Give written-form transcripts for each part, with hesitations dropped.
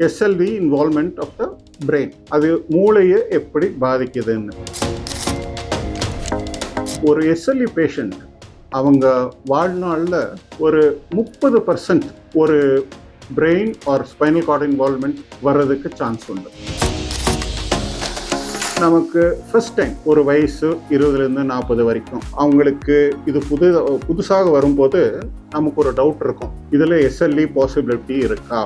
SLV involvement of the brain, அது மூளையை எப்படி பாதிக்குதுன்னு. ஒரு எஸ்எல்இ பேஷண்ட் அவங்க வாழ்நாளில் ஒரு 30% ஒரு brain or spinal cord involvement வர்றதுக்கு சான்ஸ் உண்டு. நமக்கு ஃபர்ஸ்ட் டைம் ஒரு வயசு 20லேருந்து 40 வரைக்கும் அவங்களுக்கு இது புதுசாக வரும்போது நமக்கு ஒரு டவுட் இருக்கும், இதில் எஸ்எல்இ பாசிபிலிட்டி இருக்கா.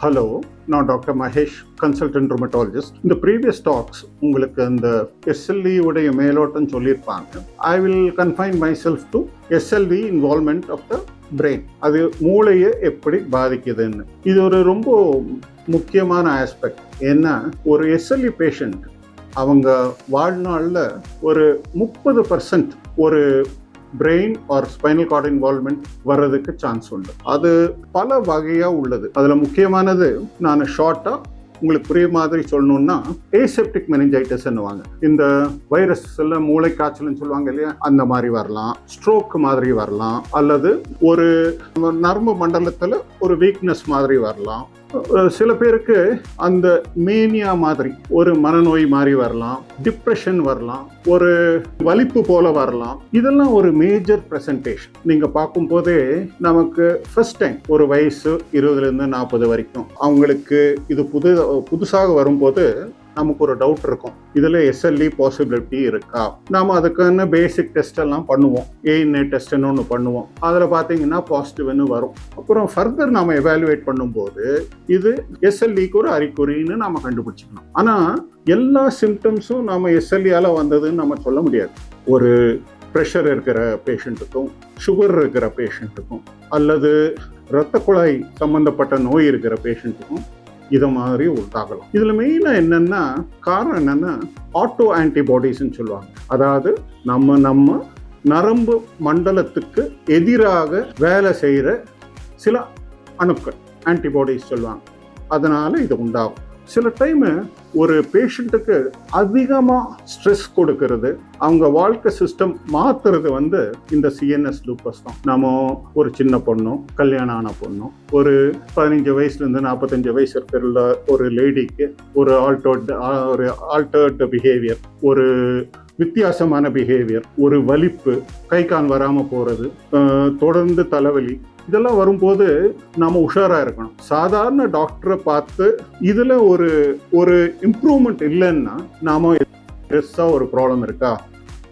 ஹலோ, நான் டாக்டர் மகேஷ், கன்சல்டன்ட் ருமட்டாலஜிஸ்ட். இந்த ப்ரீவியஸ் டாக்ஸ் உங்களுக்கு அந்த எஸ்எல்இ உடைய மேலோட்டம் சொல்லியிருப்பாங்க. I will confine myself to SLE involvement of the brain, அது மூளையை எப்படி பாதிக்குதுன்னு. இது ஒரு ரொம்ப முக்கியமான ஆஸ்பெக்ட். ஏன்னா ஒரு எஸ்எல்இ பேஷண்ட் அவங்க வாழ்நாளில் ஒரு 30% ஒரு brain or spinal cord involvement வர்றதுக்கு சான்ஸ் உண்டு. அது பல வகையாக உள்ளது. அதில் முக்கியமானது நான் ஷார்ட்டாக உங்களுக்கு புரிய மாதிரி சொல்லணும்னா ஏசெப்டிக் மெனிஞ்சைட்டிஸ் என்னவாங்க, இந்த வைரஸ் எல்லாம் மூளை காய்ச்சல்னு சொல்லுவாங்க இல்லையா, அந்த மாதிரி வரலாம். ஸ்ட்ரோக் மாதிரி வரலாம், அல்லது ஒரு நரம்பு மண்டலத்தில் ஒரு வீக்னஸ் மாதிரி வரலாம். சில பேருக்கு அந்த மேனியா மாதிரி ஒரு மனநோய் மாதிரி வரலாம், டிப்ரெஷன் வரலாம், ஒரு வலிப்பு போல வரலாம். இதெல்லாம் ஒரு மேஜர் பிரசன்டேஷன். நீங்க பார்க்கும் போதே நமக்கு ஃபர்ஸ்ட் டைம் ஒரு வயசு 20லேருந்து 40 வரைக்கும் அவங்களுக்கு இது புதுசாக வரும்போது நமக்கு ஒரு டவுட் இருக்கும், இதில் எஸ்எல்இ பாசிபிலிட்டி இருக்கா. நாம் அதுக்கான பேசிக் டெஸ்ட் எல்லாம் பண்ணுவோம். ஏஎன்ஏ டெஸ்ட்னு ஒன்று பண்ணுவோம். அதில் பார்த்தீங்கன்னா பாசிட்டிவ்னு வரும். அப்புறம் ஃபர்தர் நாம் எவாலுவேட் பண்ணும்போது இது எஸ்எல்இக்கு ஒரு அறிகுறின்னு நாம் கண்டுபிடிச்சிக்கணும். ஆனால் எல்லா சிம்டம்ஸும் நாம் எஸ்எல்இயால் வந்ததுன்னு நம்ம சொல்ல முடியாது. ஒரு ப்ரெஷர் இருக்கிற பேஷண்ட்டுக்கும், சுகர் இருக்கிற பேஷண்ட்டுக்கும், அல்லது இரத்த குழாய் சம்பந்தப்பட்ட நோய் இருக்கிற பேஷண்ட்டுக்கும் இதை மாதிரி உண்டாகலாம். இதில் மெயினாக என்னென்னா காரணம் என்னென்னா ஆட்டோ ஆன்டிபாடிஸ்ன்னு சொல்லுவாங்க. அதாவது நம்ம நரம்பு மண்டலத்துக்கு எதிராக வேலை செய்கிற சில அணுக்கள், ஆன்டிபாடிஸ் சொல்லுவாங்க. அதனால் இது உண்டாகும். சில டைமு ஒரு பேஷண்ட்டுக்கு அதிகமாக ஸ்ட்ரெஸ் கொடுக்கறது, அவங்க வாழ்க்கை சிஸ்டம் மாற்றுறது இந்த சிஎன்எஸ் லூப்பஸ் தான். நம்ம ஒரு சின்ன பொண்ணும், கல்யாணம் ஆன பொண்ணும், ஒரு 15 வயசுலேருந்து 45 வயசு இருக்கிற ஒரு லேடிக்கு ஒரு ஆல்டர்ட் பிஹேவியர், ஒரு வித்தியாசமான பிஹேவியர், ஒரு வலிப்பு, கை கால் வராமல் போகிறது, தொடர்ந்து தலைவலி, இதெல்லாம் வரும்போது நாம உஷாராக இருக்கணும். சாதாரண டாக்டரை பார்த்து இதில் ஒரு இம்ப்ரூவ்மெண்ட் இல்லைன்னா நாம ஒரு ப்ராப்ளம் இருக்கா,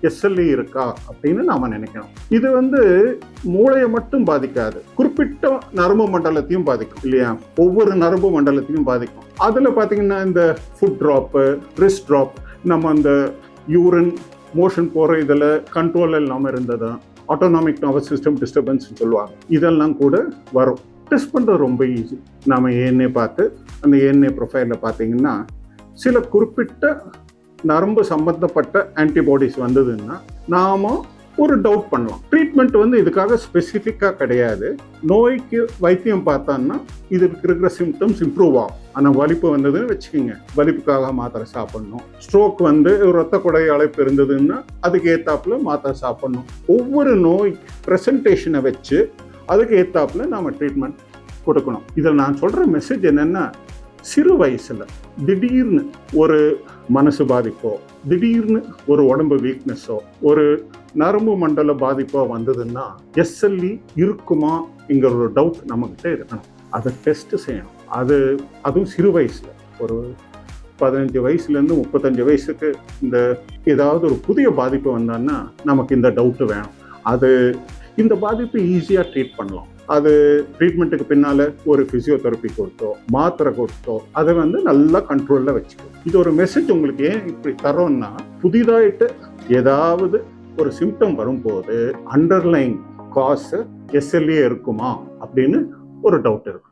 எஸ்எல்இ இருக்கா அப்படின்னு நாம நினைக்கணும். இது மூளையை மட்டும் பாதிக்காது, குறிப்பிட்ட நரம்பு மண்டலத்தையும் பாதிக்கும் இல்லையா, ஒவ்வொரு நரம்பு மண்டலத்தையும் பாதிக்கும். அதில் பார்த்தீங்கன்னா இந்த ஃபுட் ட்ராப்பு, ரிஸ்ட் ட்ராப், நம்ம அந்த யூரின் மோஷன் போகிற இதில் கண்ட்ரோல் இல்லாமல் இருந்ததா, ஆட்டோனாமிக் நர்வஸ் சிஸ்டம் டிஸ்டர்பன்ஸ் சொல்லுவாங்க. இதெல்லாம் கூட வரும். டெஸ்ட் பண்ணுறது ரொம்ப ஈஸி. நாம் ஏஎன்ஏ பார்த்து அந்த ஏஎன்ஏ ப்ரொஃபைலில் பார்த்தீங்கன்னா சில குறிப்பிட்ட நரம்பு சம்பந்தப்பட்ட ஆன்டிபாடிஸ் வந்ததுன்னா நாம் ஒரு டவுட் பண்ணலாம். ட்ரீட்மெண்ட் இதுக்காக ஸ்பெசிஃபிக்காக கிடையாது. நோய்க்கு வைத்தியம் பார்த்தான்னா இதுக்கு இருக்கிற சிம்டம்ஸ் இம்ப்ரூவ் ஆகும். ஆனால் வலிப்பு வந்ததுன்னு வச்சுக்கோங்க, வலிப்புக்காக மாத்திரை சாப்பிடணும். ஸ்ட்ரோக் ஒரு ரத்த குழாய் அழைப்பு இருந்ததுன்னா அதுக்கு ஏத்தாப்புல மாத்திரை சாப்பிடணும். ஒவ்வொரு நோய் ப்ரெசன்டேஷனை வச்சு அதுக்கு ஏத்தாப்புல நாம ட்ரீட்மெண்ட் கொடுக்கணும். இதில் நான் சொல்ற மெசேஜ் என்னன்னா, சிறு வயசுல திடீர்னு ஒரு மனசு பாதிப்போ, திடீர்னு ஒரு உடம்பு வீக்னஸோ, ஒரு நரம்பு மண்டல பாதிப்போ வந்ததுன்னா எஸ்எல்இ இருக்குமா என்கிற ஒரு டவுட் நம்மகிட்ட இருக்கணும். அதை டெஸ்ட் செய்யணும். அதுவும் சிறு வயசுல, ஒரு 15 வயசுலேருந்து 35 வயசுக்கு ஏதாவது ஒரு புதிய பாதிப்பு வந்தான்னா நமக்கு இந்த டவுட்டு வேணும். இந்த பாதிப்பு ஈஸியாக ட்ரீட் பண்ணலாம். அது ட்ரீட்மெண்ட்டுக்கு பின்னால் ஒரு ஃபிசியோதெரப்பி கொடுத்தோ, மாத்திரை கொடுத்தோ அதை நல்லா கண்ட்ரோலில் வச்சுக்கோ. இது ஒரு மெசேஜ் உங்களுக்கு ஏன் இப்படி தரோம்னா, புதிதாயிட்டு ஏதாவது ஒரு சிம்டம் வரும்போது அண்டர்லைன் காசு எஸ்எல்ஏ இருக்குமா அப்படின்னு ஒரு டவுட் இருக்கும்.